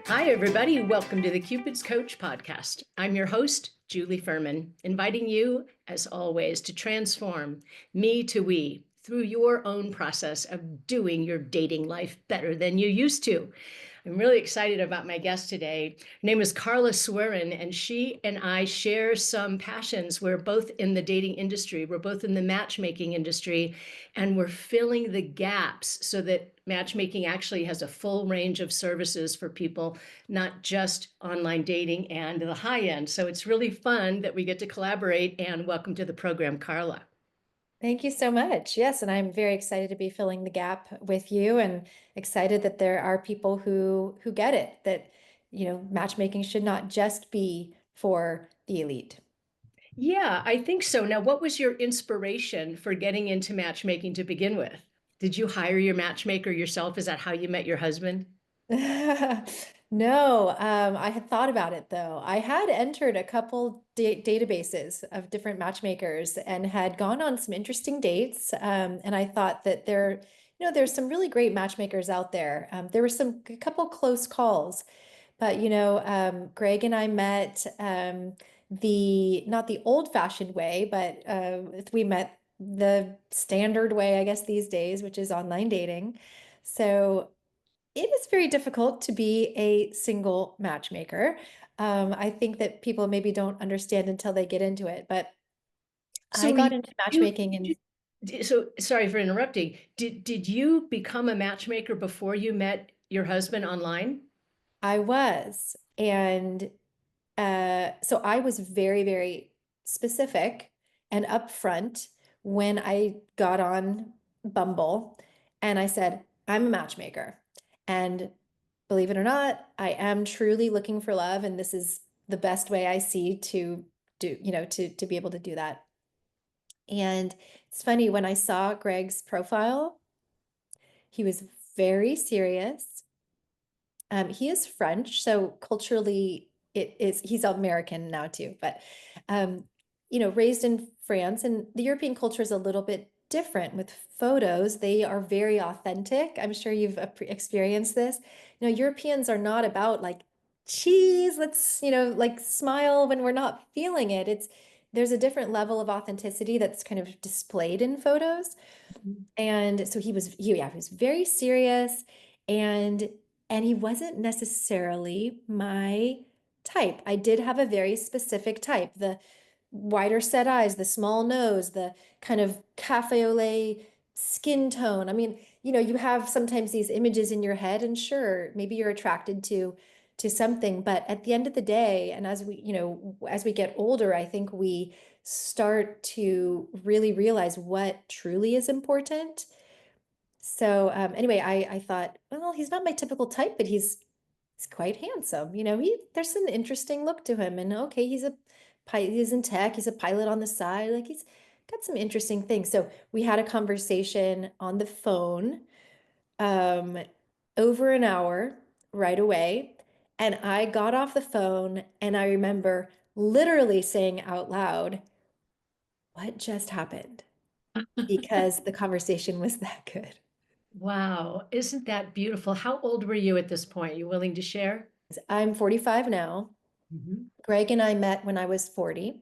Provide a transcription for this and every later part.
Hi, everybody. Welcome to the Cupid's Coach podcast. I'm your host, Julie Ferman, inviting you, as always, to transform me to we through your own process of doing your dating life better than you used to. I'm really excited about my guest today. Her name is Carla Swiryn, and she and I share some passions. We're both in the dating industry, we're both in the matchmaking industry, and we're filling the gaps so that matchmaking actually has a full range of services for people, not just online dating and the high end. So it's really fun that we get to collaborate, and welcome to the program, Carla. Thank you so much. Yes, and I'm very excited to be filling the gap with you and excited that there are people who get it, that matchmaking should not just be for the elite. Yeah, I think so. Now, what was your inspiration for getting into matchmaking to begin with? Did you hire your matchmaker yourself? Is that how you met your husband? No, I had thought about it though. I had entered a couple databases of different matchmakers and had gone on some interesting dates. And I thought that there's some really great matchmakers out there. There were a couple close calls, but Greg and I met the not the old-fashioned way, but we met the standard way, I guess, these days, which is online dating. So it is very difficult to be a single matchmaker. I think that people maybe don't understand until they get into it, but I So got into you, matchmaking and so sorry for interrupting. Did you become a matchmaker before you met your husband online? I was. And so I was very, very specific and upfront when I got on Bumble and I said, I'm a matchmaker. And believe it or not, I am truly looking for love. And this is the best way I see to do, to be able to do that. And it's funny, when I saw Greg's profile, he was very serious. He is French, so culturally he's American now too, but um, raised in France, and the European culture is a little bit different with photos. They are very authentic. I'm sure you've experienced this. Europeans are not about like, cheese, let's, like smile when we're not feeling it. There's a different level of authenticity that's kind of displayed in photos. And so he was very serious, and he wasn't necessarily my type. I did have a very specific type, the wider set eyes, the small nose, the kind of cafe au lait skin tone. I mean, you have sometimes these images in your head, and sure, maybe you're attracted to something, but at the end of the day, and as we get older, I think we start to really realize what truly is important. So anyway, I thought, well, he's not my typical type, but he's quite handsome. There's an interesting look to him, and okay, he's in tech, he's a pilot on the side, like he's got some interesting things. So we had a conversation on the phone, um, over an hour right away, and I got off the phone, and I remember literally saying out loud, "What just happened?" Because the conversation was that good. Wow, isn't that beautiful? How old were you at this point? You willing to share? I'm 45 now. Mhm. Greg and I met when I was 40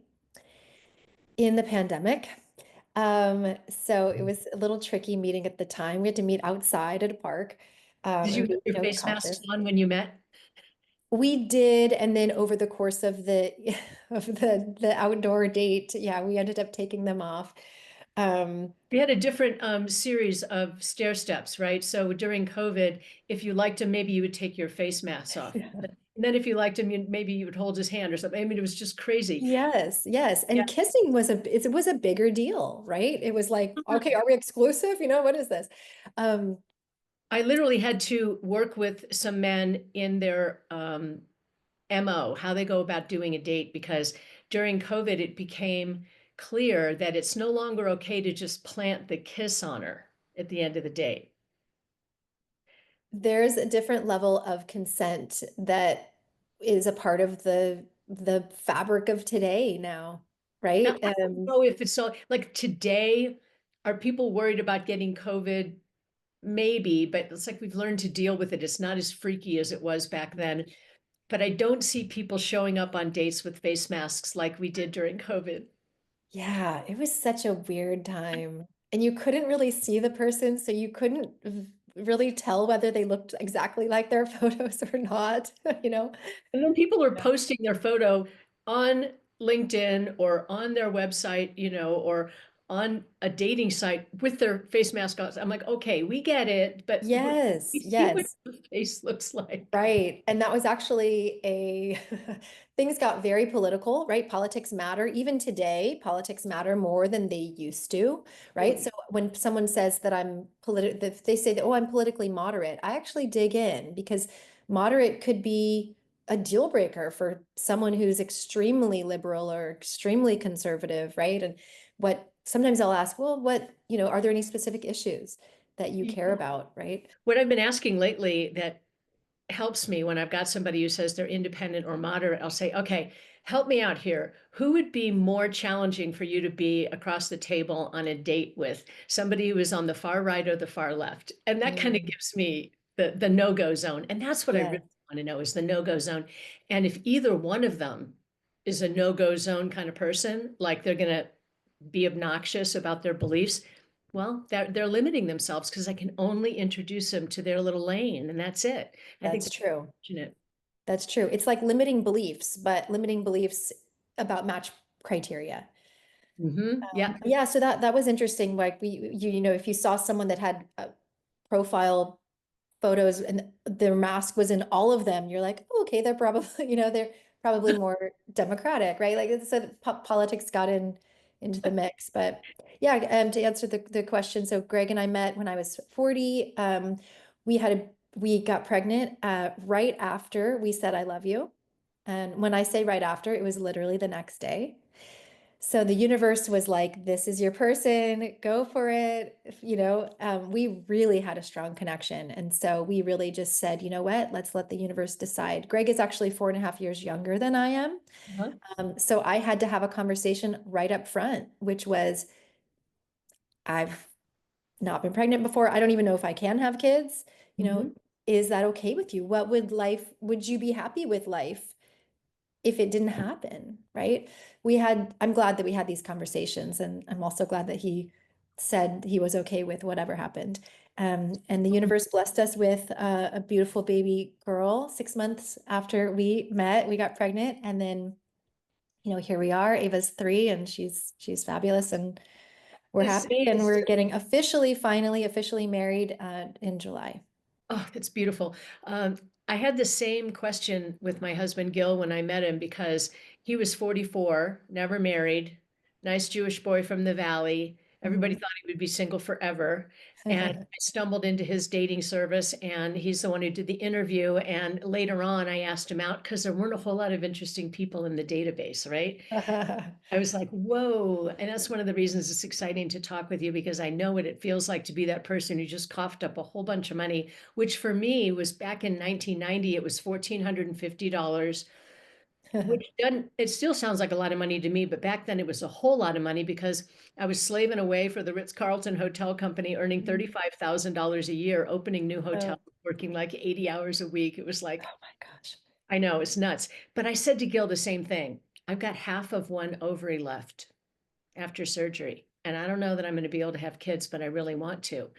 in the pandemic. So it was a little tricky meeting at the time. We had to meet outside at a park, Did you and have be, your face masks cautious. on when you met? We did, and then over the course of the of the outdoor date, yeah, we ended up taking them off. Um, We had a different series of stair steps, right? So during COVID, if you liked him, maybe you would take your face mask off. And then if you liked him, maybe you would hold his hand or something. I mean, it was just crazy. yes, yes, Yeah. and kissing was a bigger deal, right? It was like, okay, are we exclusive? What is this? Um, I literally had to work with some men in their MO, how they go about doing a date, because during COVID, it became clear that it's no longer okay to just plant the kiss on her at the end of the date. there's a different level of consent that is a part of the fabric of today now, Now, right? I don't know if it's so like today, are people worried about getting COVID maybe, but it's like we've learned to deal with it. It's not as freaky as it was back then. But I don't see people showing up on dates with face masks like we did during COVID. Yeah, it was such a weird time. And you couldn't really see the person, so you couldn't really tell whether they looked exactly like their photos or not, you know? And then people are posting their photo on LinkedIn or on their website, or on a dating site with their face mask on. I'm like, okay, we get it, but Yes, we see what yes. the face looks like. Right. And that was actually a things got very political, right? Politics matter. Even today, politics matter more than they used to, right? Totally. So when someone says that I'm if they say that, oh, I'm politically moderate, I actually dig in because moderate could be a deal breaker for someone who's extremely liberal or extremely conservative, right? And what sometimes I'll ask, well, are there any specific issues that you care Yeah. about, right? What I've been asking lately that helps me when I've got somebody who says they're independent or moderate, I'll say, okay, help me out here. Who would be more challenging for you to be across the table on a date with? Somebody who is on the far right or the far left? And that kind of Mm, gives me the no-go zone. And that's what I really yes. want to know is the no-go zone. And if either one of them is a no-go zone kind of person, like they're going to be obnoxious about their beliefs, well, they're limiting themselves because I can only introduce them to their little lane, and that's it. I think That's that's true. unfortunate. That's true. It's like limiting beliefs, but limiting beliefs about match criteria. Yeah. Yeah, so that was interesting. Like if you saw someone that had profile photos and their mask was in all of them, you're like, oh, okay, they're probably, they're probably more democratic, right? Like so politics got into the mix. But yeah, to answer the question, so Greg and I met when I was 40. We got pregnant right after we said I love you. And when I say right after, it was literally the next day. So the universe was like, this is your person, go for it. We really had a strong connection. And so we really just said, you know what, let's let the universe decide. Greg is actually 4.5 years younger than I am. Uh-huh. So I had to have a conversation right up front, which was, I've not been pregnant before. I don't even know if I can have kids. Mhm. Is that okay with you? Would you be happy with life if it didn't happen, right? I'm glad that we had these conversations, and I'm also glad that he said he was okay with whatever happened. And the universe blessed us with a beautiful baby girl 6 months after we met. We got pregnant, and then, here we are. Ava's 3, and she's fabulous, and we're This happy, and is we're getting finally officially married in July. Oh, that's beautiful. I had the same question with my husband Gil when I met him because he was 44, never married, nice Jewish boy from the valley. Everybody Mhm. thought he would be single forever. And I stumbled into his dating service, and he's the one who did the interview. And later on, I asked him out because there weren't a whole lot of interesting people in the database, right? I was like, whoa. And that's one of the reasons it's exciting to talk with you because I know what it feels like to be that person who just coughed up a whole bunch of money, which for me was back in 1990, it was $1,450, which doesn't, it still sounds like a lot of money to me, but back then it was a whole lot of money because I was slaving away for the Ritz-Carlton Hotel Company, earning $35,000 a year, opening new Oh, hotels, working like 80 hours a week. It was like, oh my gosh. I know it's nuts. But I said to Gil the same thing. I've got half of one ovary left after surgery. And I don't know that I'm going to be able to have kids, but I really want to.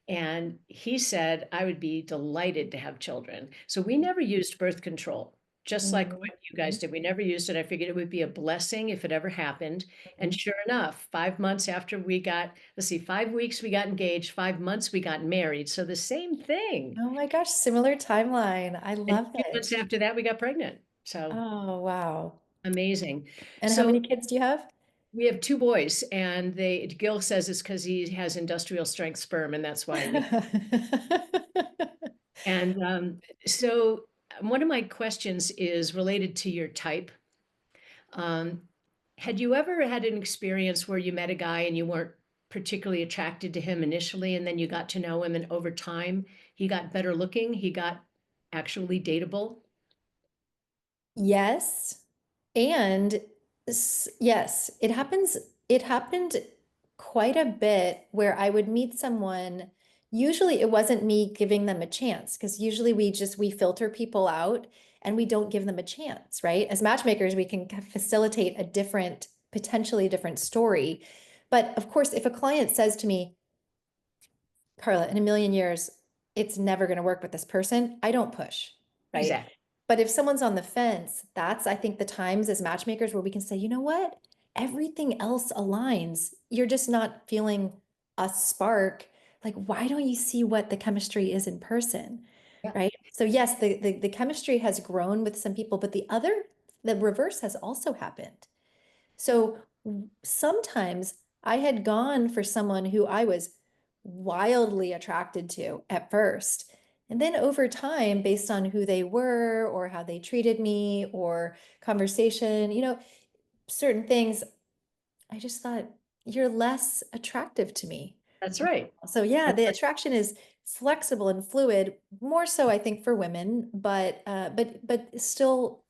And he said I would be delighted to have children. So we never used birth control, just like Mhm. what you guys did. We never used it. I figured it would be a blessing if it ever happened. And Mhm. sure enough, 5 months after we got, let's see, 5 weeks we got engaged, 5 months we got married. So the same thing. Oh my gosh, similar timeline. I And love 2 months it. after that, we got pregnant. So Oh, wow. amazing. And how So many kids do you have? we have 2 boys, and Gil says it's because he has industrial strength sperm, and that's why we. And so one of my questions is related to your type. Um, had you ever had an experience where you met a guy and you weren't particularly attracted to him initially, and then you got to know him, and over time he got better looking, he got actually dateable? Yes. And yes, it happened quite a bit where I would meet someone, usually it wasn't me giving them a chance, because usually we filter people out and we don't give them a chance, right? As matchmakers, we can facilitate a different, potentially different story. But of course, if a client says to me, Carla, in a million years, it's never going to work with this person, I don't push, right? Exactly. But if someone's on the fence, that's, I think, the times as matchmakers where we can say, you know what? Everything else aligns. You're just not feeling a spark. Like, why don't you see what the chemistry is in person? Yeah, Right? So yes, the chemistry has grown with some people, but the reverse has also happened. So sometimes I had gone for someone who I was wildly attracted to at first. And then over time, based on who they were or how they treated me or conversation, certain things, I just thought, you're less attractive to me. that's right. So yeah, That's the right. attraction is flexible and fluid, more so I think for women, but still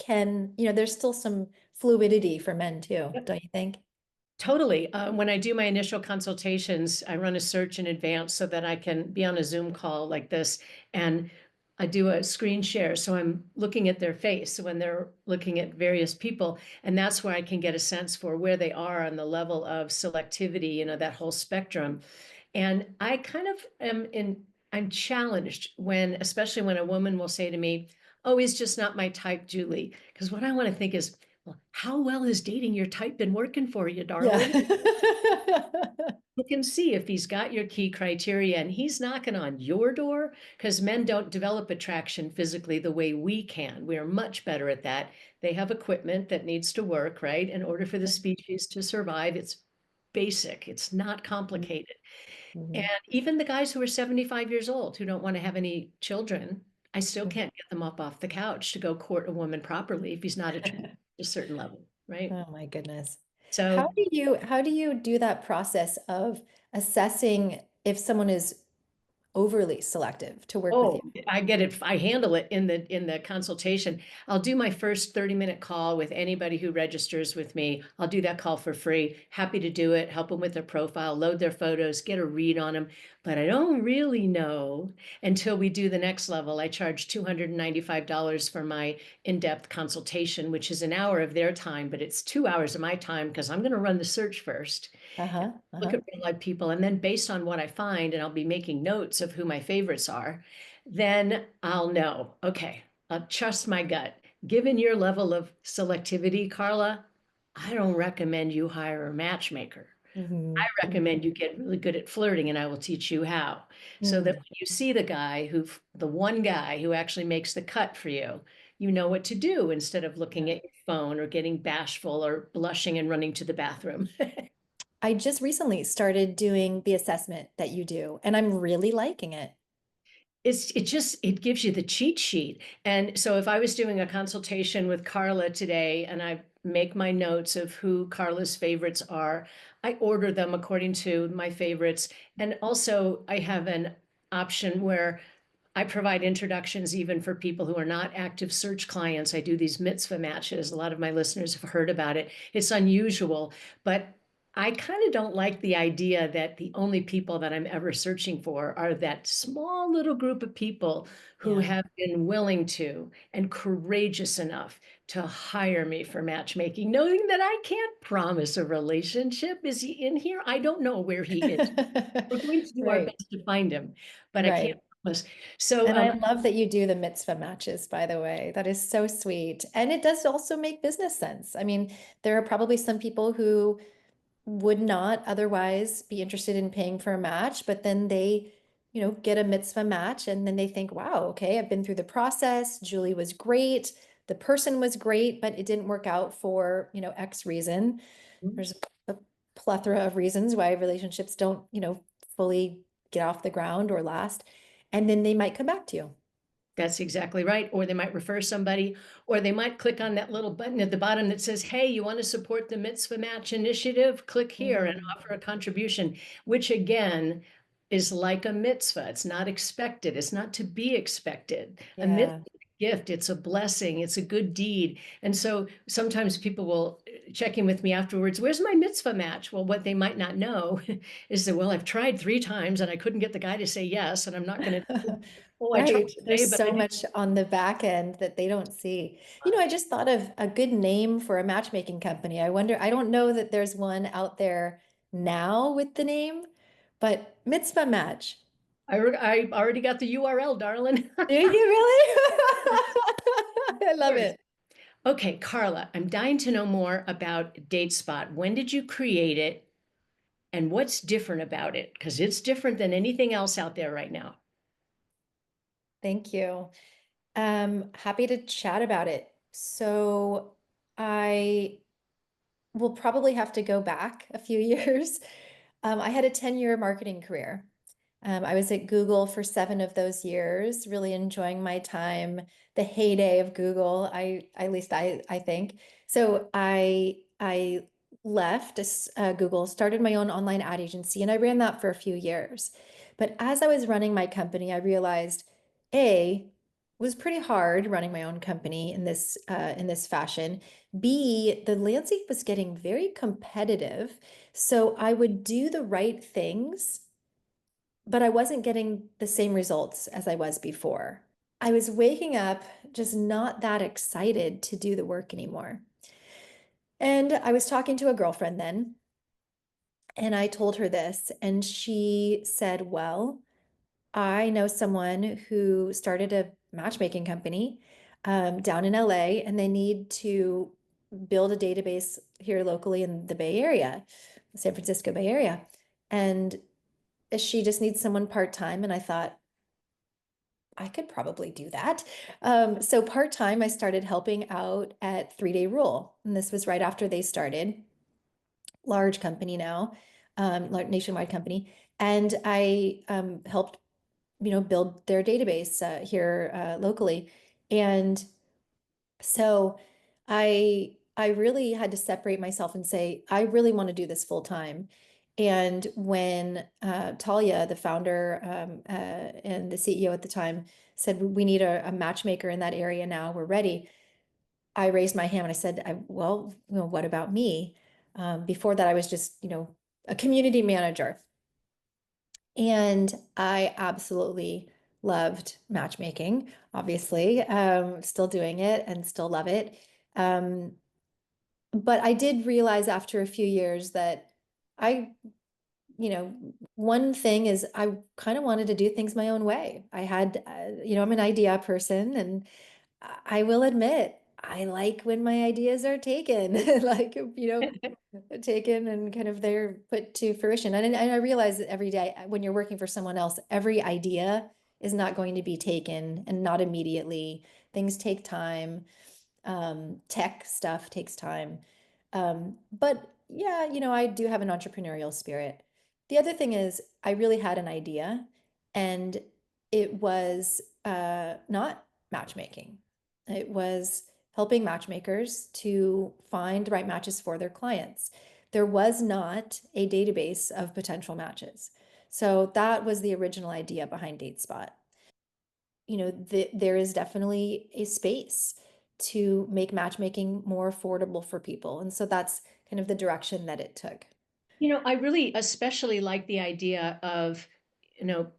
there's still some fluidity for men too, Yep. don't you think? Totally. When I do my initial consultations, I run a search in advance so that I can be on a Zoom call like this. And I do a screen share. So I'm looking at their face when they're looking at various people. And that's where I can get a sense for where they are on the level of selectivity, that whole spectrum. And I kind of I'm challenged especially when a woman will say to me, "Oh, he's just not my type, Julie." Because what I want to think is, well, how well has dating your type been working for you, Yeah. darling? You can see if he's got your key criteria and he's knocking on your door, because men don't develop attraction physically the way we can. We are much better at that. They have equipment that needs to work, right? In order for the species to survive, it's basic, it's not complicated. And Mhm. even the guys who are 75 years old who don't want to have any children, I still can't get them up off the couch to go court a woman properly if he's not attracted to a certain level, right? Oh my goodness. So How do you do that process of assessing if someone is overly selective to work with you? oh, I get it. I handle it in the consultation. I'll do my first 30-minute call with anybody who registers with me. I'll do that call for free. Happy to do it, help them with their profile, load their photos, get a read on them. But I don't really know until we do the next level. I charge $295 for my in-depth consultation, which is an hour of their time, but it's 2 hours of my time because I'm going to run the search first, Uh-huh. look Uh-huh. at real life people, and then based on what I find, and I'll be making notes of who my favorites are, then I'll know, okay, I'll trust my gut. Given your level of selectivity, Carla, I don't recommend you hire a matchmaker. I Mhm. recommend you get really good at flirting, and I will teach you how. So that Mhm. when you see the one guy who actually makes the cut for you, you know what to do instead of looking Yeah. at your phone or getting bashful or blushing and running to the bathroom. I just recently started doing the assessment that you do, and I'm really liking it. It gives you the cheat sheet. And so if I was doing a consultation with Carla today and I make my notes of who Carla's favorites are, I order them according to my favorites. And also I have an option where I provide introductions even for people who are not active search clients. I do these mitzvah matches. A lot of my listeners have heard about it. It's unusual, but I kind of don't like the idea that the only people that I'm ever searching for are that small little group of people who Yeah. have been willing to and courageous enough to hire me for matchmaking, knowing that I can't promise a relationship. Is he in here? I don't know where he is. We're going to do our Right. best to find him, but I can't Right. promise. So And I love that you do the mitzvah matches, by the way. That is so sweet. And it does also make business sense. I mean, there are probably some people who would not otherwise be interested in paying for a match, but then they, get a mitzvah match and then they think, wow, okay, I've been through the process. Julie was great. The person was great, but it didn't work out for, X reason. There's a plethora of reasons why relationships don't, fully get off the ground or last. And then they might come back to you. that's exactly right. Or they might refer somebody, or they might click on that little button at the bottom that says, hey, you want to support the Mitzvah Match Initiative? Click here and Mhm. offer a contribution, which again is like a mitzvah. It's not expected. It's not to be expected. A mitzvah Yeah. gift. It's a blessing. It's a good deed. And so sometimes people will check in with me afterwards. Where's my mitzvah match? Well, what they might not know is that, well, I've tried 3 times and I couldn't get the guy to say yes. And I'm not going to, oh, I tried Right. today, There's but I so didn't. much on the back end that they don't see. You know, I just thought of a good name for a matchmaking company. I wonder, I don't know that there's one out there now with the name, but Mitzvah Match. I already got the URL, darling. Do you really? I Of love course. it. Okay, Carla, I'm dying to know more about DateSpot. When did you create it and what's different about it? Because it's different than anything else out there right now. Thank you. Happy to chat about it. So I will probably have to go back a few years. I had a 10-year marketing career. I was at Google for 7 of those years, really enjoying my time, the heyday of Google. At least I think. So I left Google, started my own online ad agency, and I ran that for a few years. But as I was running my company, I realized, A, it was pretty hard running my own company in this fashion. B, the landscape was getting very competitive. So I would do the right things, but I wasn't getting the same results as I was before. I was waking up just not that excited to do the work anymore. And I was talking to a girlfriend then, and I told her this, and she said, well, I know someone who started a matchmaking company down in LA, and they need to build a database here locally in the Bay Area, the San Francisco Bay Area. And she just needs someone part-time. And I thought, I could probably do that. So part-time, I started helping out at 3 Day Rule. And this was right after they started, large company now, nationwide company. And I helped build their database here locally. And so I really had to separate myself and say, I really want to do this full time. And when Talia, the founder and the CEO at the time, said we need a matchmaker in that area now, we're ready. I raised my hand and I said, well, what about me? Before that, I was just, a community manager. And I absolutely loved matchmaking, obviously, still doing it and still love it. Um, but I did realize after a few years that I, one thing is I kind of wanted to do things my own way. I had, I'm an idea person, and I will admit, I like when my ideas are taken, like, taken and kind of they're put to fruition. And I realize that every day when you're working for someone else, every idea is not going to be taken and not immediately. Things take time. Tech stuff takes time. But yeah, I do have an entrepreneurial spirit. The other thing is I really had an idea, and it was not matchmaking. It was helping matchmakers to find the right matches for their clients. There was not a database of potential matches. So that was the original idea behind DateSpot. There is definitely a space to make matchmaking more affordable for people. And so that's kind of the direction that it took. I really especially like the idea of,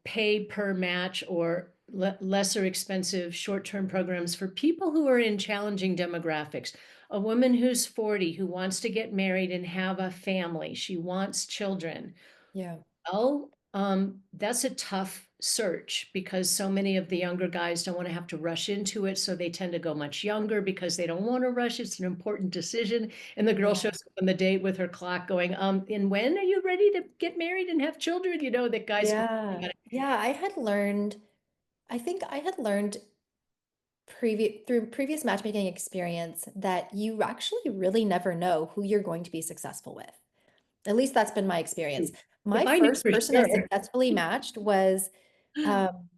pay per match or lesser expensive short-term programs for people who are in challenging demographics. A woman who's 40 who wants to get married and have a family, she wants children. Yeah. Well, that's a tough search because so many of the younger guys don't want to have to rush into it. So they tend to go much younger because they don't want to rush. It's an important decision. And the girl Yeah. shows up on the date with her clock going, and when are you ready to get married and have children? That guys go, "You Yeah. gotta-" Yeah. I think I had learned through previous matchmaking experience that you actually really never know who you're going to be successful with. At least that's been my experience. If My I knew first for person I sure. successfully matched um,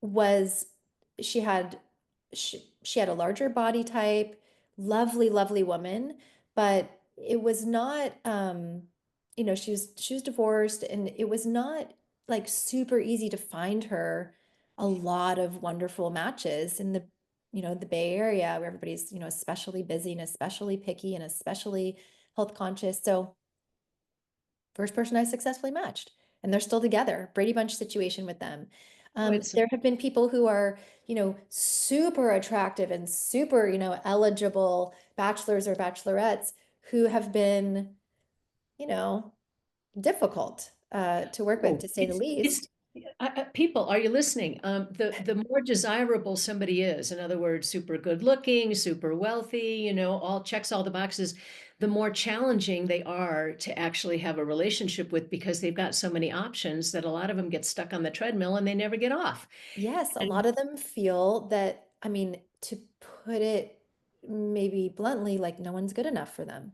was she had she had a larger body type, lovely, lovely woman, but it was not she was divorced, and it was not like super easy to find her a lot of wonderful matches in the the Bay Area where everybody's, especially busy and especially picky and especially health conscious. So first person I successfully matched, and they're still together. Brady Bunch situation with them. Oh, it's There have been people who are, super attractive and super, eligible bachelors or bachelorettes who have been, you know, difficult to work with, oh, to say the it's least. people, are you listening? The more desirable somebody is, in other words, super good looking, super wealthy, all checks all the boxes, the more challenging they are to actually have a relationship with because they've got so many options that a lot of them get stuck on the treadmill and they never get off. Yes, a And lot of them feel that, I mean, to put it maybe bluntly, like no one's good enough for them.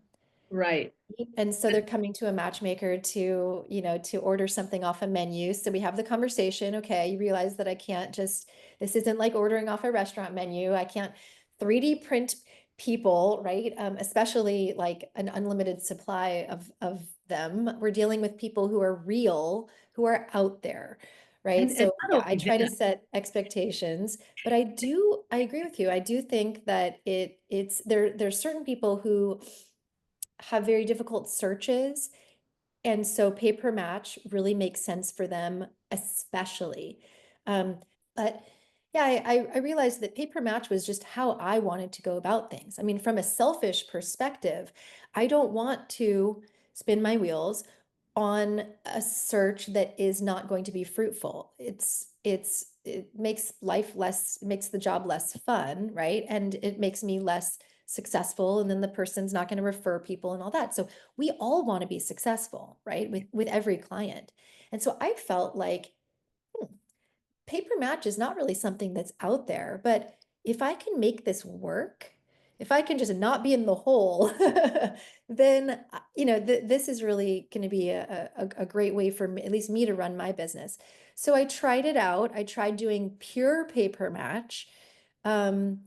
right. And so they're coming to a matchmaker to, to order something off a menu. So we have the conversation. Okay, you realize that I can't just, this isn't like ordering off a restaurant menu. I can't 3D print people, right? Especially like an unlimited supply of them. We're dealing with people who are real, who are out there, right? And So not yeah, I only try to that, set expectations, but I agree with you. I do think that there's certain people who have very difficult searches. And so pay per match really makes sense for them, especially. But yeah, I realized that pay per match was just how I wanted to go about things. I mean, from a selfish perspective, I don't want to spin my wheels on a search that is not going to be fruitful. It makes life less, it makes the job less fun, right? And it makes me less successful, and then the person's not going to refer people and all that. So we all want to be successful, right? With every client. And so I felt like paper match is not really something that's out there, but if I can make this work, if I can just not be in the hole, then this is really going to be a great way for me, at least me, to run my business. So I tried it out. I tried doing pure paper match. Um,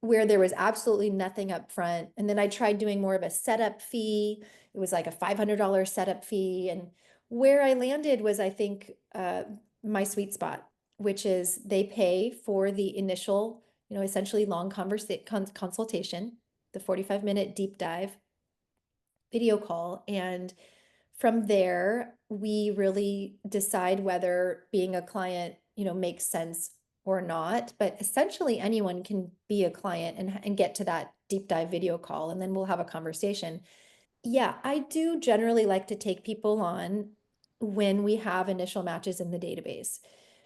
where there was absolutely nothing up front. And then I tried doing more of a setup fee. It was like a $500 setup fee. And where I landed was, I think, my sweet spot, which is they pay for the initial, essentially long consultation, the 45-minute deep dive video call. And from there, we really decide whether being a client, makes sense or not. But essentially, anyone can be a client and get to that deep dive video call, and then we'll have a conversation. Yeah, I do generally like to take people on when we have initial matches in the database.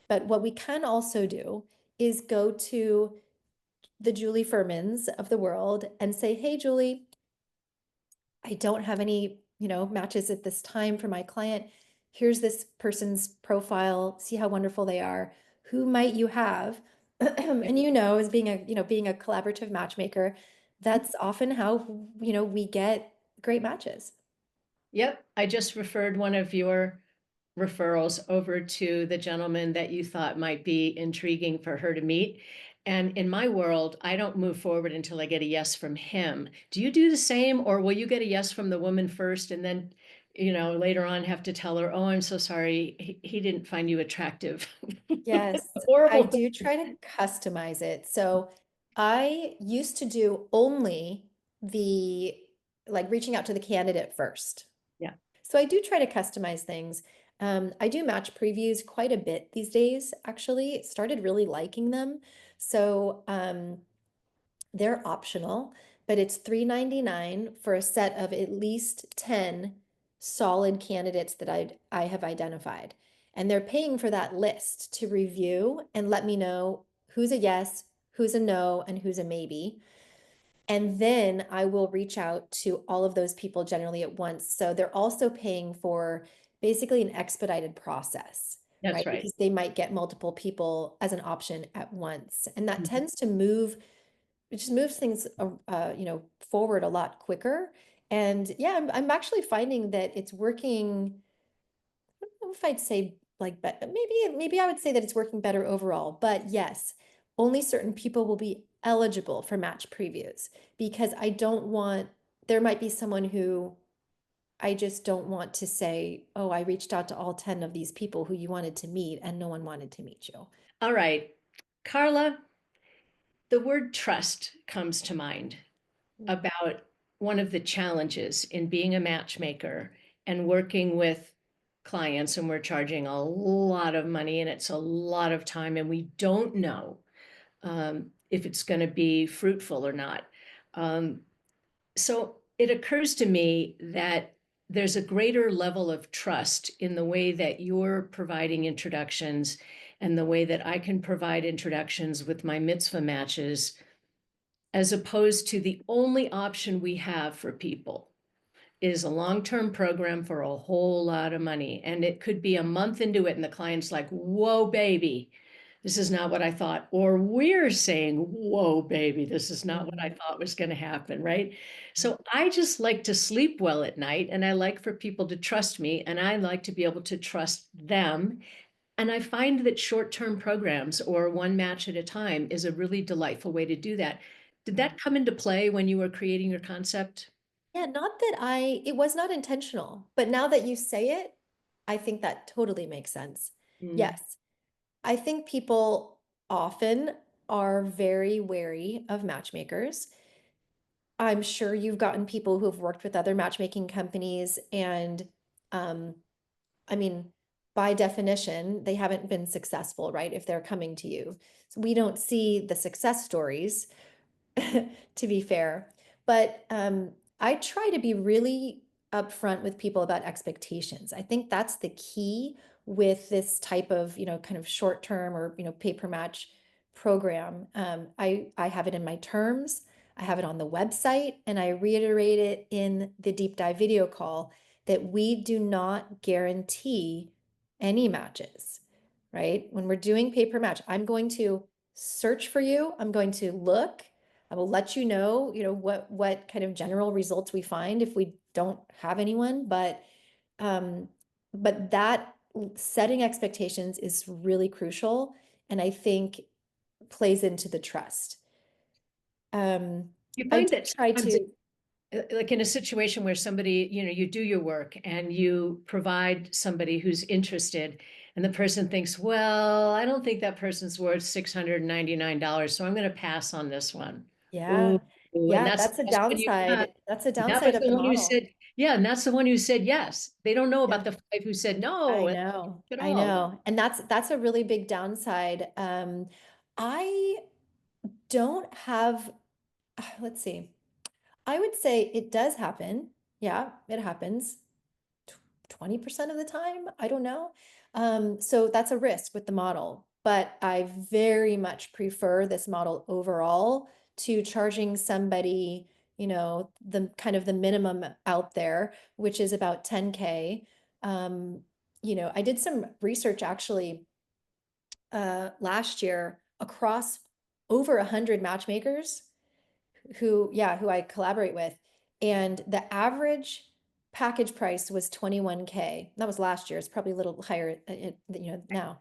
But what we can also do is go to the Julie Fermans of the world and say, hey, Julie, I don't have any, matches at this time for my client. Here's this person's profile. See how wonderful they are. Who might you have? And as being a collaborative matchmaker, that's often how, we get great matches. Yep, I just referred one of your referrals over to the gentleman that you thought might be intriguing for her to meet. And in my world, I don't move forward until I get a yes from him. Do you do the same, or will you get a yes from the woman first and then, later on have to tell her, oh, I'm so sorry, he didn't find you attractive? Yes, I Horrible. do try to customize it. So I used to do only the like reaching out to the candidate first. Yeah, So I do try to customize things. I do match previews quite a bit these days, actually. Started really liking them. So they're optional, but it's $3.99 for a set of at least 10 solid candidates that I have identified. And they're paying for that list to review and let me know who's a yes, who's a no, and who's a maybe. And then I will reach out to all of those people generally at once. So they're also paying for basically an expedited process, that's right? right. Because they might get multiple people as an option at once. And that Mhm. tends to move, it just moves things, forward a lot quicker. And yeah, I'm actually finding that it's working. I don't know if I'd say like, but maybe I would say that it's working better overall. But yes, only certain people will be eligible for match previews because there might be someone who I just don't want to say, oh, I reached out to all 10 of these people who you wanted to meet and no one wanted to meet you. All right, Carla, The word trust comes to mind about one of the challenges in being a matchmaker and working with clients, and we're charging a lot of money and it's a lot of time, and we don't know if it's going to be fruitful or not. So it occurs to me that there's a greater level of trust in the way that you're providing introductions and the way that I can provide introductions with my mitzvah matches, as opposed to the only option we have for people is a long-term program for a whole lot of money. And it could be a month into it and the client's like, whoa, baby, this is not what I thought. Or we're saying, whoa, baby, this is not what I thought was going to happen, right? So I just like to sleep well at night, and I like for people to trust me, and I like to be able to trust them. And I find that short-term programs or one match at a time is a really delightful way to do that. Did that come into play when you were creating your concept? Yeah, not that it was not intentional, but now that you say it, I think that totally makes sense. Mm. Yes. I think people often are very wary of matchmakers. I'm sure you've gotten people who have worked with other matchmaking companies and um, I mean, by definition, they haven't been successful, right? If they're coming to you. So we don't see the success stories, to be fair. But I try to be really upfront with people about expectations. I think that's the key with this type of, kind of short term or, pay per match program. I have it in my terms, I have it on the website, and I reiterate it in the deep dive video call that we do not guarantee any matches, right? When we're doing pay per match, I'm going to search for you. I'm going to look. I will let you know, what kind of general results we find if we don't have anyone, um, but that setting expectations is really crucial, and I think plays into the trust. You I find do that try sometimes, to, like in a situation where somebody, you do your work and you provide somebody who's interested, and the person thinks, well, I don't think that person's worth $699, so I'm going to pass on this one. yeah, Ooh, and yeah, that's that's a the one you got. downside. That's a That downside was of the the one who model. said, yeah, and that's the one who said yes. They don't know about Yeah. the five who said no I and know, at I all. know. And that's a really big downside. I don't have, let's see. I would say it does happen. Yeah, it happens 20% of the time. I don't know. So that's a risk with the model, but I very much prefer this model overall to charging somebody, the kind of the minimum out there, which is about 10K. Um, I did some research actually last year across over 100 matchmakers who I collaborate with. And the average package price was 21K. That was last year. It's probably a little higher, now.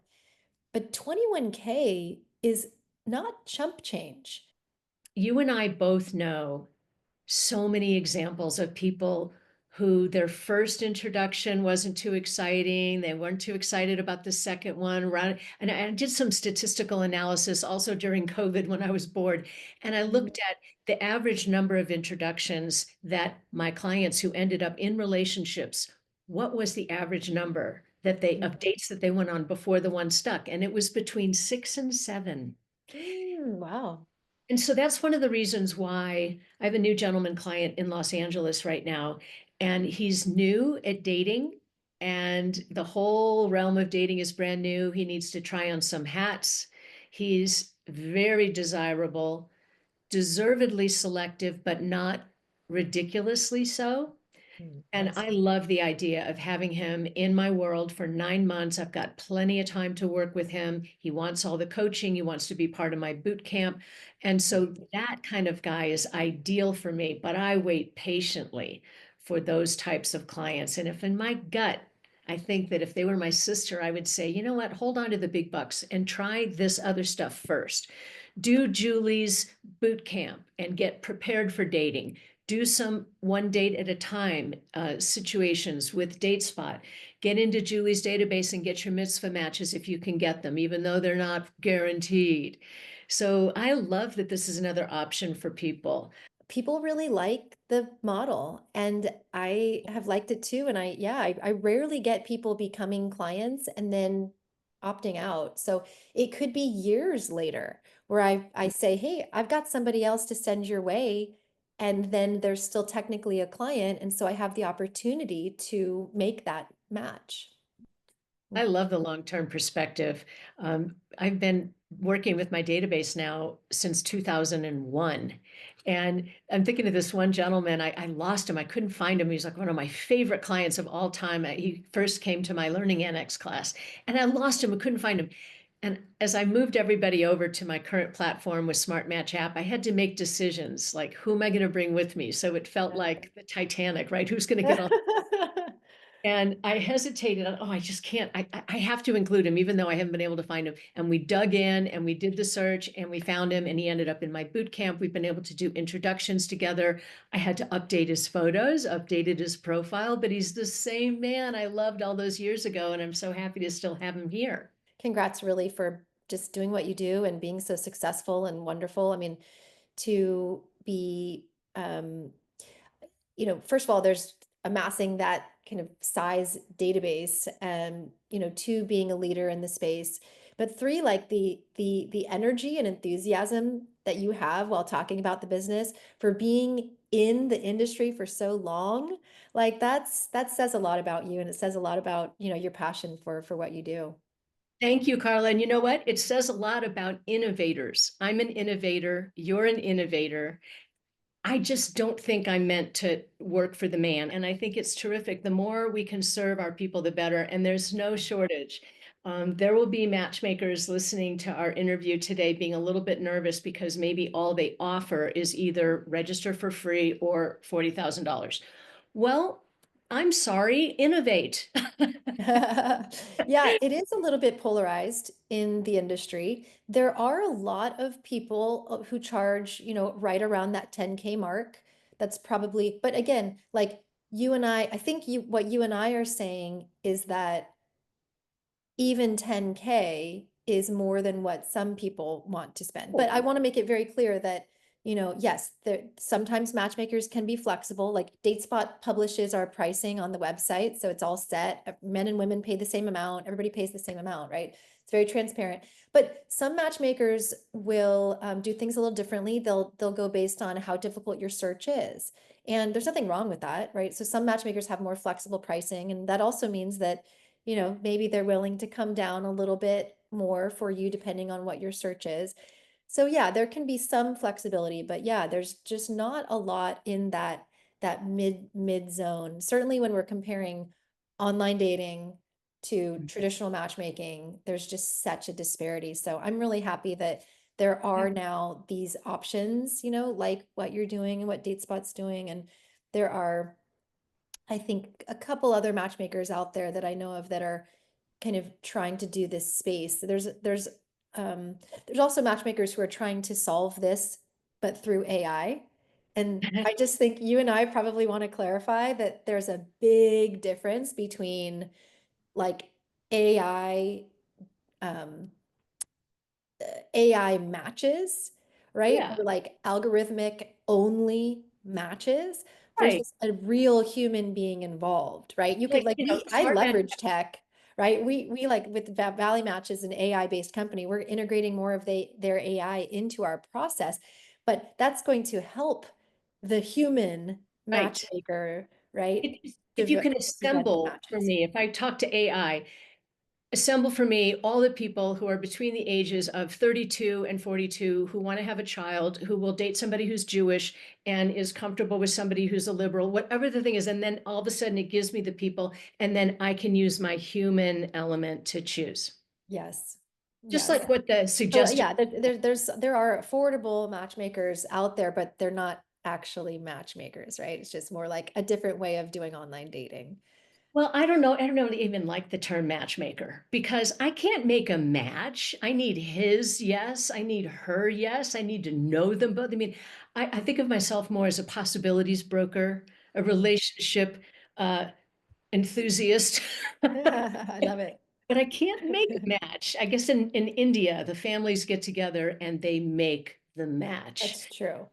But 21K is not chump change. You and I both know so many examples of people who their first introduction wasn't too exciting. They weren't too excited about the second one. And I did some statistical analysis also during COVID when I was bored. And I looked at the average number of introductions that my clients who ended up in relationships, what was the average number that they of dates that they went on before the one stuck? And it was between 6 and 7. Wow. And so that's one of the reasons why I have a new gentleman client in Los Angeles right now, and he's new at dating, and the whole realm of dating is brand new. He needs to try on some hats. He's very desirable, deservedly selective, but not ridiculously so. And Nice. I love the idea of having him in my world for 9 months. I've got plenty of time to work with him. He wants all the coaching. He wants to be part of my boot camp. And so that kind of guy is ideal for me, but I wait patiently for those types of clients. And if in my gut, I think that if they were my sister, I would say, you know what, hold on to the big bucks and try this other stuff first. Do Julie's boot camp and get prepared for dating. Do some one date at a time situations with DateSpot. get into Julie's database and get your mitzvah matches if you can get them, even though they're not guaranteed. So I love that this is another option for people. People really like the model, and I have liked it too. And I rarely get people becoming clients and then opting out. So it could be years later where I say, hey, I've got somebody else to send your way. And then they're still technically a client. And so I have the opportunity to make that match. I love the long-term perspective. I've been working with my database now since 2001. And I'm thinking of this one gentleman, I lost him. I couldn't find him. He's like one of my favorite clients of all time. He first came to my Learning Annex class and I lost him. I couldn't find him. And as I moved everybody over to my current platform with Smart Match app, I had to make decisions like, who am I going to bring with me? So it felt like the Titanic, right? Who's going to get on? And I hesitated. Oh, I just can't. I have to include him, even though I haven't been able to find him. And we dug in and we did the search and we found him and he ended up in my boot camp. We've been able to do introductions together. I had to update his photos, updated his profile, but he's the same man I loved all those years ago. And I'm so happy to still have him here. Congrats, really, for just doing what you do and being so successful and wonderful. I mean, to be, first of all, there's amassing that kind of size database, and two, being a leader in the space, but three, like the energy and enthusiasm that you have while talking about the business, for being in the industry for so long. Like that says a lot about you, and it says a lot about, your passion for what you do. Thank you, Carla. And you know what? It says a lot about innovators. I'm an innovator. You're an innovator. I just don't think I'm meant to work for the man. And I think it's terrific. The more we can serve our people, the better. And there's no shortage. There will be matchmakers listening to our interview today being a little bit nervous because maybe all they offer is either register for free or $40,000. Well, I'm sorry, innovate. Yeah, it is a little bit polarized in the industry. There are a lot of people who charge, right around that 10K mark. That's probably, but again, like you and I think what you and I are saying is that even 10K is more than what some people want to spend. But I want to make it very clear that, yes, sometimes matchmakers can be flexible. Like DateSpot publishes our pricing on the website, so it's all set. Men and women pay the same amount. Everybody pays the same amount, right? It's very transparent. But some matchmakers will do things a little differently. They'll go based on how difficult your search is. And there's nothing wrong with that, right? So some matchmakers have more flexible pricing, and that also means that maybe they're willing to come down a little bit more for you depending on what your search is. So yeah, there can be some flexibility, but yeah, there's just not a lot in that mid zone. Certainly when we're comparing online dating to traditional matchmaking, there's just such a disparity. So I'm really happy that there are now these options, like what you're doing and what DateSpot's doing. And there are, I think, a couple other matchmakers out there that I know of that are kind of trying to do this space. There's also matchmakers who are trying to solve this, but through AI. And I just think you and I probably want to clarify that there's a big difference between like AI, um, AI matches, right? Yeah, Or like algorithmic only matches right. versus a real human being involved, right? You could Like, like I smart match. leverage tech, right? We like with Valley Match is an AI based company. We're integrating more of their AI into our process, but that's going to help the human Right. matchmaker, right? If you can Present the assemble for matches. me, if I talk to AI, assemble for me all the people who are between the ages of 32 and 42 who want to have a child, who will date somebody who's Jewish and is comfortable with somebody who's a liberal, whatever the thing is. And then all of a sudden it gives me the people, and then I can use my human element to choose. Yes. Just Yes. like what the So suggestion. yeah, there are affordable matchmakers out there, but they're not actually matchmakers, right? It's just more like a different way of doing online dating. Well, I don't know. I don't know even like the term matchmaker because I can't make a match. I need his yes. I need her yes. I need to know them both. I mean, I think of myself more as a possibilities broker, a relationship uh, enthusiast. I love it. But I can't make a match. I guess in India, the families get together and they make the match. That's true.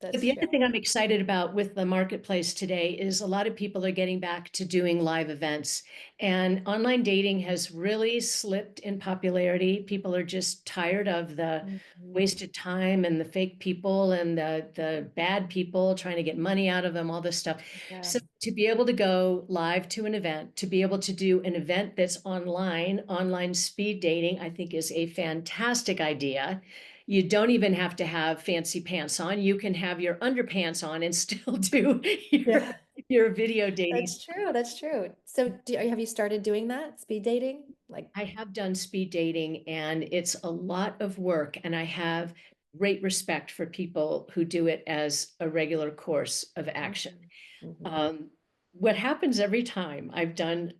But That's the true. other thing I'm excited about with the marketplace today is a lot of people are getting back to doing live events. And online dating has really slipped in popularity. People are just tired of the Mhm. wasted time and the fake people and the bad people trying to get money out of them, all this stuff. Yeah. So to be able to go live to an event, to be able to do an event that's online speed dating, I think is a fantastic idea. You don't even have to have fancy pants on. You can have your underpants on and still do your, Yeah. your video dating. That's true. That's true. So have you started doing that? Speed dating? Like, I have done speed dating and it's a lot of work, and I have great respect for people who do it as a regular course of action. mhm, mhm. Um, what happens every time I've done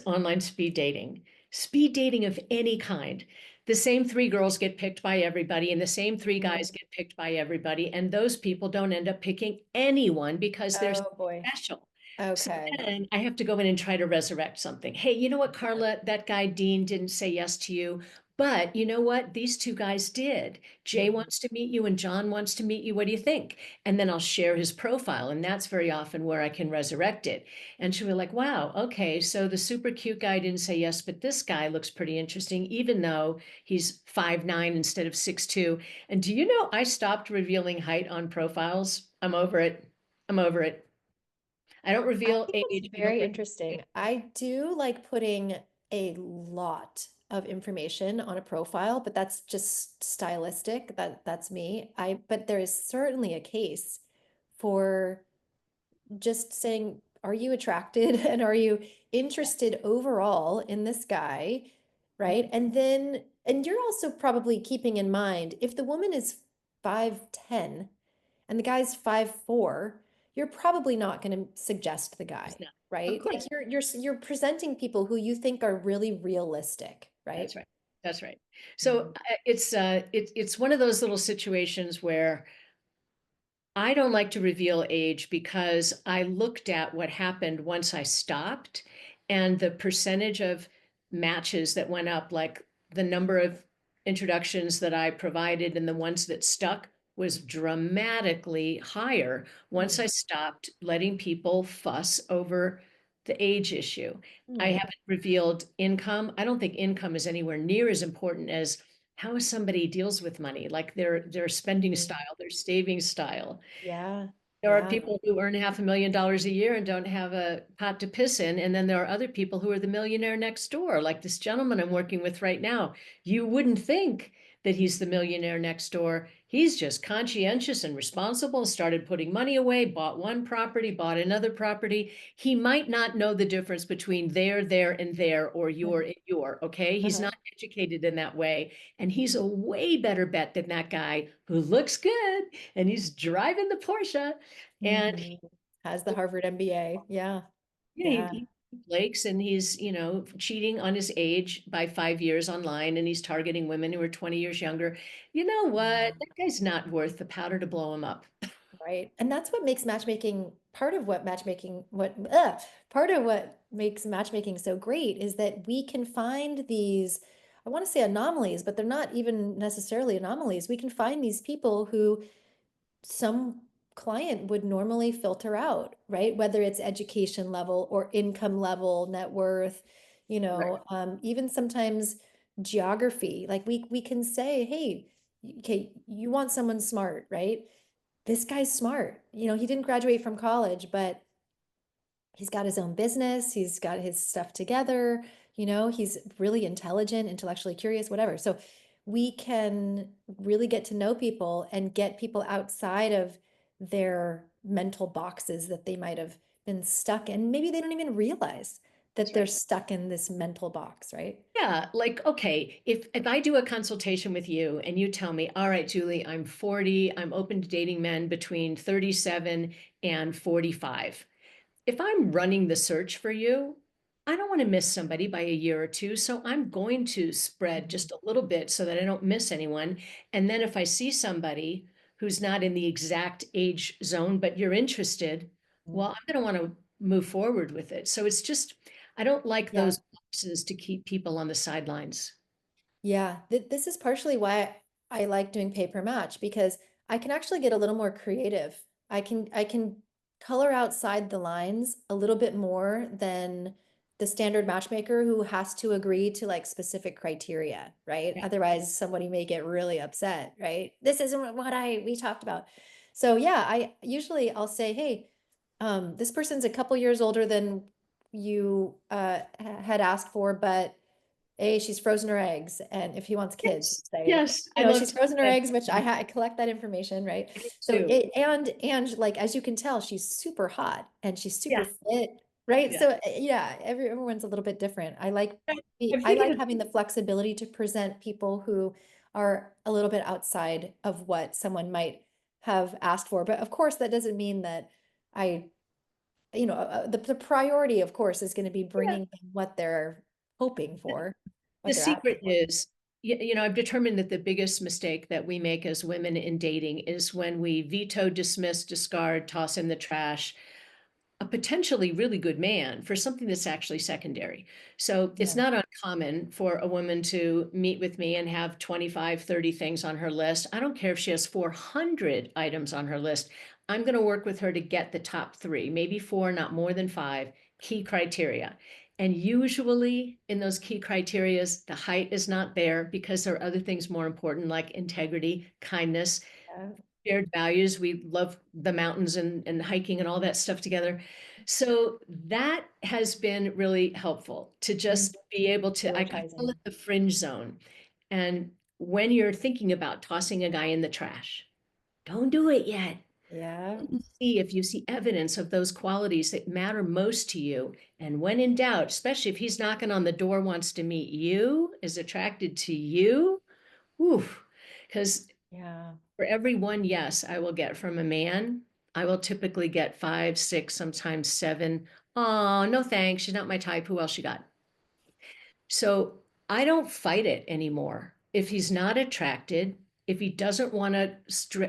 online speed dating of any kind, the same three girls get picked by everybody, and the same three guys Mm. get picked by everybody, and those people don't end up picking anyone because they're Oh boy. special. So Okay. then I have to go in and try to resurrect something. Hey, you know what, Carla? That guy Dean didn't say yes to you. But you know what? These two guys did. Jay Mhm. wants to meet you and John wants to meet you. What do you think? And then I'll share his profile. And that's very often where I can resurrect it. And she'll be like, wow, okay, so the super cute guy didn't say yes, but this guy looks pretty interesting, even though he's 5'9" instead of 6'2". And do you know I stopped revealing height on profiles? I'm over it. I'm over it. I don't I reveal think that's age. I don't very reveal. interesting. I do like putting a lot of information on a profile, but that's just stylistic. That's me. But there is certainly a case for just saying, are you attracted and are you interested overall in this guy? Right. And you're also probably keeping in mind if the woman is 5'10" and the guy's 5'4", you're probably not going to suggest the It's guy, not. Of right? Like course. you're presenting people who you think are really realistic, right? That's right. That's right. So Mhm. it's one of those little situations where I don't like to reveal age because I looked at what happened once I stopped, and the percentage of matches that went up, like the number of introductions that I provided and the ones that stuck, was dramatically higher once I Mm. stopped letting people fuss over the age issue. I Mm. haven't revealed income. I don't think income is anywhere near as important as how somebody deals with money, like their spending Mm. style, their saving style. Yeah. There are Yeah. people who earn $500,000 a year and don't have a pot to piss in. And then there are other people who are the millionaire next door, like this gentleman I'm working with right now. You wouldn't think that he's the millionaire next door. He's just conscientious and responsible, started putting money away, bought one property, bought another property. He might not know the difference between there, and there, or your, Mhm. and your, okay? He's Uh-huh. not educated in that way. And he's a way better bet than that guy who looks good and he's driving the Porsche. And Mhm. Has the Harvard MBA. Yeah. yeah, Yeah. he flakes and he's, cheating on his age by 5 years online, and he's targeting women who are 20 years younger. You know what? Mhm. That guy's not worth the powder to blow him up. Right. And that's what makes matchmaking part of what makes matchmaking so great is that we can find these, I want to say anomalies, but they're not even necessarily anomalies. We can find these people who some client would normally filter out, right? Whether it's education level or income level, net worth, Right. even sometimes geography. Like we can say, hey, okay, you want someone smart, right? This guy's smart. He didn't graduate from college, but he's got his own business, he's got his stuff together, he's really intelligent, intellectually curious, whatever. So we can really get to know people and get people outside of their mental boxes that they might have been stuck in. Maybe they don't even realize that That's they're right. stuck in this mental box, right? Yeah, like, okay, if I do a consultation with you and you tell me, all right, Julie, I'm 40, I'm open to dating men between 37 and 45. If I'm running the search for you, I don't want to miss somebody by a year or two. So I'm going to spread Mhm. just a little bit so that I don't miss anyone. And then if I see somebody who's not in the exact age zone, but you're interested, well, I'm going to want to move forward with it. So it's just, I don't like Yeah. those boxes to keep people on the sidelines. Yeah, this is partially why I like doing pay per match because I can actually get a little more creative. I can color outside the lines a little bit more than the standard matchmaker who has to agree to like specific criteria, right? Yeah. Otherwise, somebody may get really upset, right? This isn't what I we talked about. So yeah, I usually I'll say, hey, this person's a couple years older than you had asked for, but A, she's frozen her eggs, and if he wants kids, Yes, say, yes, I love she's frozen her that. eggs, which I collect that information, right? I do So too. it and like as you can tell, she's super hot and she's super Yeah, fit, right? yeah. So yeah, everyone's a little bit different. I'm I thinking like of, having the flexibility to present people who are a little bit outside of what someone might have asked for. But of course, that doesn't mean that I, the priority, of course, is going to be yeah. bringing them what they're hoping for, The what they're asking secret for. is, I've determined that the biggest mistake that we make as women in dating is when we veto, dismiss, discard, toss in the trash a potentially really good man for something that's actually secondary. So it's Yeah. not uncommon for a woman to meet with me and have 25, 30 things on her list. I don't care if she has 400 items on her list. I'm going to work with her to get the top three, maybe four, not more than five key criteria. And usually in those key criterias, the height is not there because there are other things more important like integrity, kindness, Yeah. shared values. We love the mountains and hiking and all that stuff together. So that has been really helpful to Mm, just be able to, I call prioritizing. it the fringe zone. And when you're thinking about tossing a guy in the trash, don't do it yet. Yeah. See if you see evidence of those qualities that matter most to you. And when in doubt, especially if he's knocking on the door, wants to meet you, is attracted to you, oof, because Yeah. for every one yes I will get from a man, I will typically get five, six, sometimes seven. Oh, no thanks. She's not my type. Who else you got? So I don't fight it anymore. If he's not attracted, if he doesn't want to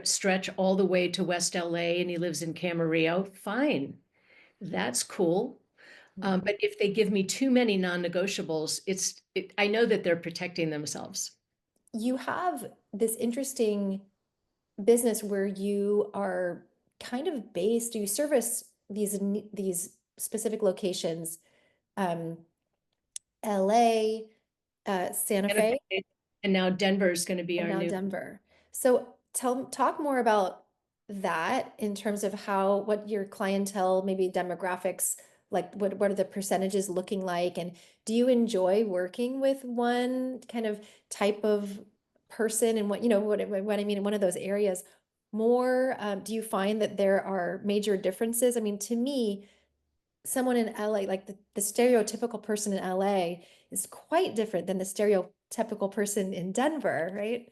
stretch all the way to West LA and he lives in Camarillo, fine. That's cool. Mhm. But if they give me too many non-negotiables, I know that they're protecting themselves. You have this interesting business where you are kind of based, you service these specific locations, um, LA, Santa And, Fe, and now Denver is going to be and our now new. Denver. So talk more about that in terms of how what your clientele, maybe demographics, like what are the percentages looking like? And do you enjoy working with one kind of type of person and what I mean in one of those areas more? Do you find that there are major differences? I mean, to me, someone in LA, like the stereotypical person in LA is quite different than the stereotypical person in Denver, right?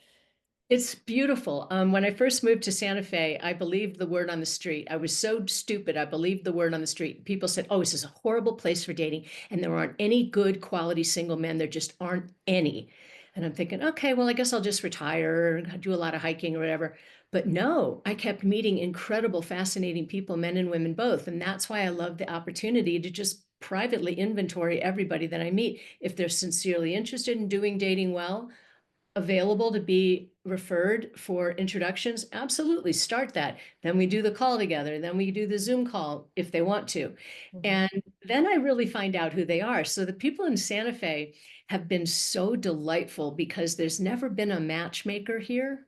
It's beautiful. When I first moved to Santa Fe, I believed the word on the street. I was so stupid. I believed the word on the street. People said, "Oh, this is a horrible place for dating, and there aren't any good quality single men. There just aren't any." And I'm thinking, okay, well, I guess I'll just retire and do a lot of hiking or whatever. But no, I kept meeting incredible, fascinating people, men and women both. And that's why I love the opportunity to just privately inventory everybody that I meet. If they're sincerely interested in doing dating well, available to be referred for introductions, absolutely start that. Then we do the call together. Then we do the Zoom call if they want to. Mhm. And then I really find out who they are. So the people in Santa Fe have been so delightful because there's never been a matchmaker here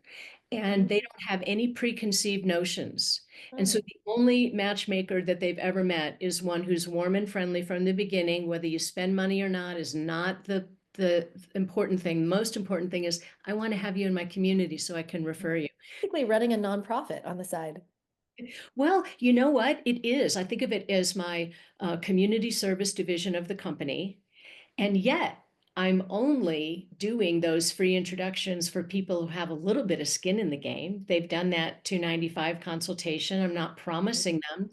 and they don't have any preconceived notions. And so Mhm. the only matchmaker that they've ever met is one who's warm and friendly from the beginning. Whether you spend money or not is not the important thing. The most important thing is I want to have you in my community so I can refer you. Basically running a nonprofit on the side. Well, you know what? It is. I think of it as my community service division of the company. And yet, I'm only doing those free introductions for people who have a little bit of skin in the game. They've done that 295 consultation. I'm not Mhm. promising them,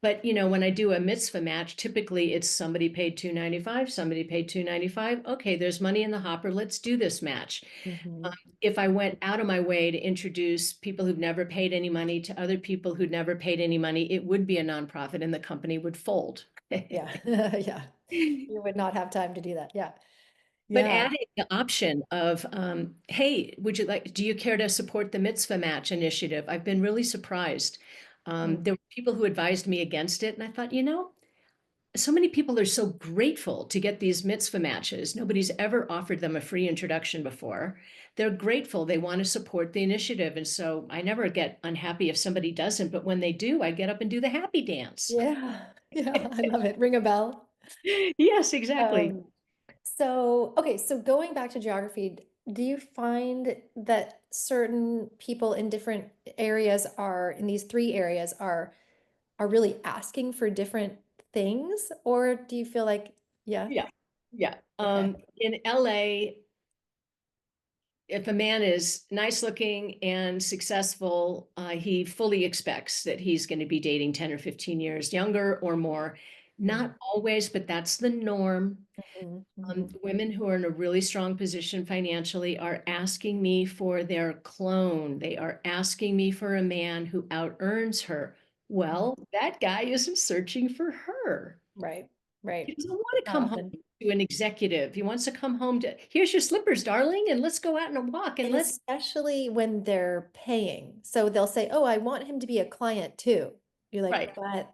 But you know, when I do a mitzvah match, typically it's somebody paid $295, somebody paid $295. Okay, there's money in the hopper. Let's do this match. Mhm. If I went out of my way to introduce people who've never paid any money to other people who'd never paid any money, it would be a nonprofit and the company would fold. Yeah, yeah. You would not have time to do that. Yeah. But Yeah. adding the option of, hey, do you care to support the Mitzvah Match initiative? I've been really surprised. Mm. There were people who advised me against it, and I thought, you know, so many people are so grateful to get these mitzvah matches. Nobody's ever offered them a free introduction before. They're grateful. They want to support the initiative. And so I never get unhappy if somebody doesn't, but when they do, I get up and do the happy dance. Yeah. Yeah. I love it. Ring a bell. Yes, exactly. Um, so, okay, so going back to geography, do you find that certain people in different areas are, in these three areas, are really asking for different things? Or do you feel like, yeah, Yeah. Yeah. okay. In LA, if a man is nice looking and successful, he fully expects that he's going to be dating 10 or 15 years younger or more. Mm, Not always, but that's the norm. mhm, mhm, Women who are in a really strong position financially are asking me for their clone. They are asking me for a man who out earns her. mhm. Well, that guy isn't searching for her. Right, right. He doesn't want to Not come home often. to an executive. He wants to come home to, here's your slippers, darling, and let's go out on a walk and And let's, especially when they're paying. So they'll say, oh, I want him to be a client too. You're like, right. but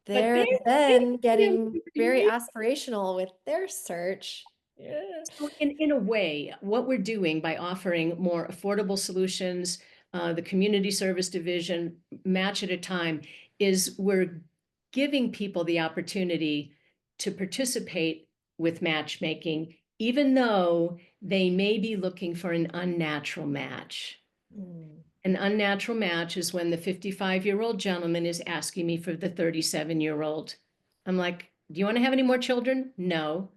But they're they then getting very right? aspirational with their search. Yeah. So in a way, what we're doing by offering more affordable solutions, the community service division, match at a time, is we're giving people the opportunity to participate with matchmaking, even though they may be looking for an unnatural match. Mm, An unnatural match is when the 55-year-old gentleman is asking me for the 37-year-old. I'm like, do you want to have any more children? No.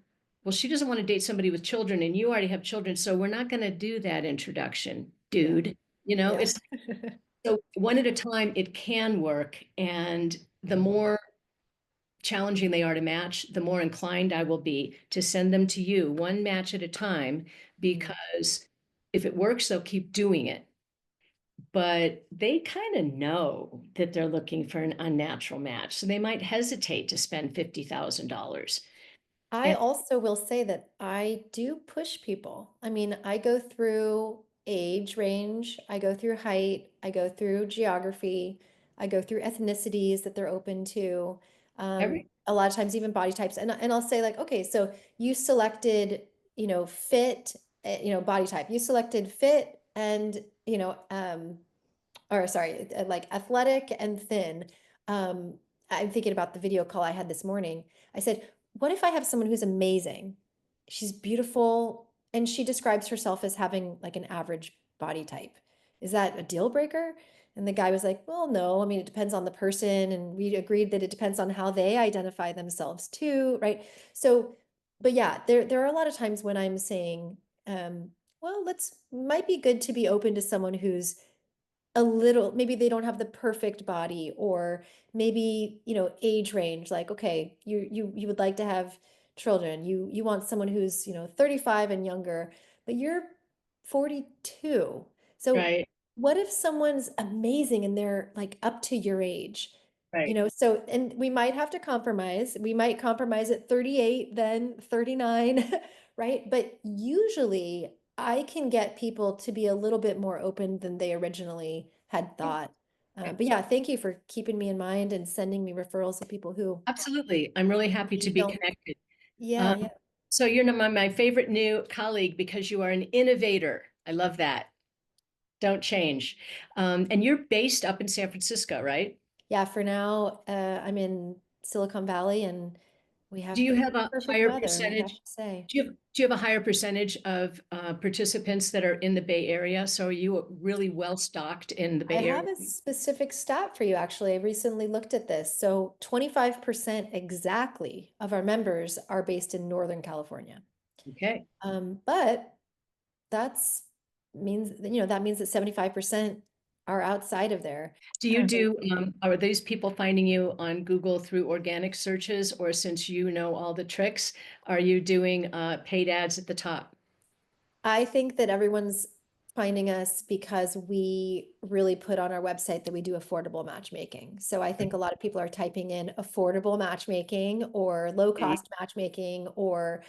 Well, she doesn't want to date somebody with children, and you already have children, so we're not going to do that introduction, yeah, dude. You know, yeah. it's so one at a time, it can work. And the more challenging they are to match, the more inclined I will be to send them to you one match at a time, Mm. because if it works, they'll keep doing it, but they kind of know that they're looking for an unnatural match. So they might hesitate to spend $50,000. I And also will say that I do push people. I mean, I go through age range, I go through height, I go through geography, I go through ethnicities that they're open to. every, A lot of times even body types. And I'll say like, okay, so you selected, fit, body type. You selected fit and, or sorry, like athletic and thin. Um, I'm thinking about the video call I had this morning. I said, what if I have someone who's amazing? She's beautiful, and she describes herself as having like an average body type. Is that a deal breaker? And the guy was like, well, no, I mean, it depends on the person. And we agreed that it depends on how they identify themselves too, right? So, but yeah, there are a lot of times when I'm saying, well, might be good to be open to someone who's a little, maybe they don't have the perfect body, or maybe age range, like, okay, you would like to have children, you want someone who's 35 and younger, but you're 42. So right, what if someone's amazing and they're like up to your age? right, So, and we might have to compromise. We might compromise at 38, then 39, right? But usually I can get people to be a little bit more open than they originally had thought. right. But yeah, thank you for keeping me in mind and sending me referrals of people who Absolutely. I'm really happy to maybe be don't. connected. Yeah, Um, yeah. so you're my favorite new colleague because you are an innovator. I love that. Don't change. And you're based up in San Francisco, right? Yeah, for now, I'm in Silicon Valley and we Do have you pretty have a perfect higher weather, I have percentage? to say. Do you have a higher percentage of participants that are in the Bay Area? So are you really well stocked in the I Bay have Area? a specific stat for you, actually. I recently looked at this. So 25% exactly of our members are based in Northern California. Okay. But that's means that 75% are outside of there. Do you do, are these people finding you on Google through organic searches, or since you know all the tricks, are you doing paid ads at the top? I think that everyone's finding us because we really put on our website that we do affordable matchmaking. So I think a lot of people are typing in affordable matchmaking or low Okay. cost matchmaking or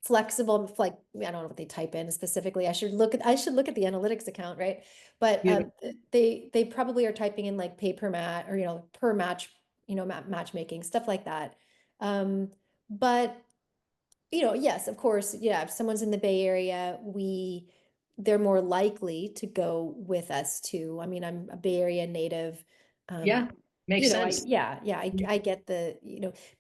flexible, like I don't know what they type in specifically. I should look at the analytics account, right? But Beautiful. they probably are typing in like pay per match or per match, matchmaking, stuff like that. But yes, of course, yeah, if someone's in the Bay Area, they're more likely to go with us too. I mean, I'm a Bay Area native. Yeah, Um, makes sense. I get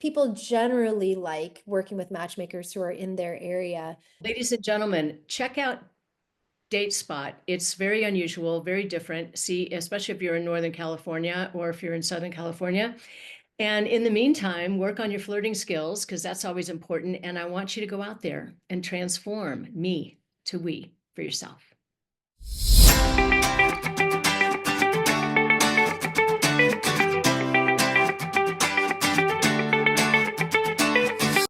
people generally like working with matchmakers who are in their area. Ladies and gentlemen, check out DateSpot. It's very unusual, very different. See, especially if you're in Northern California or if you're in Southern California. And in the meantime, work on your flirting skills because that's always important. And I want you to go out there and transform me to we for yourself.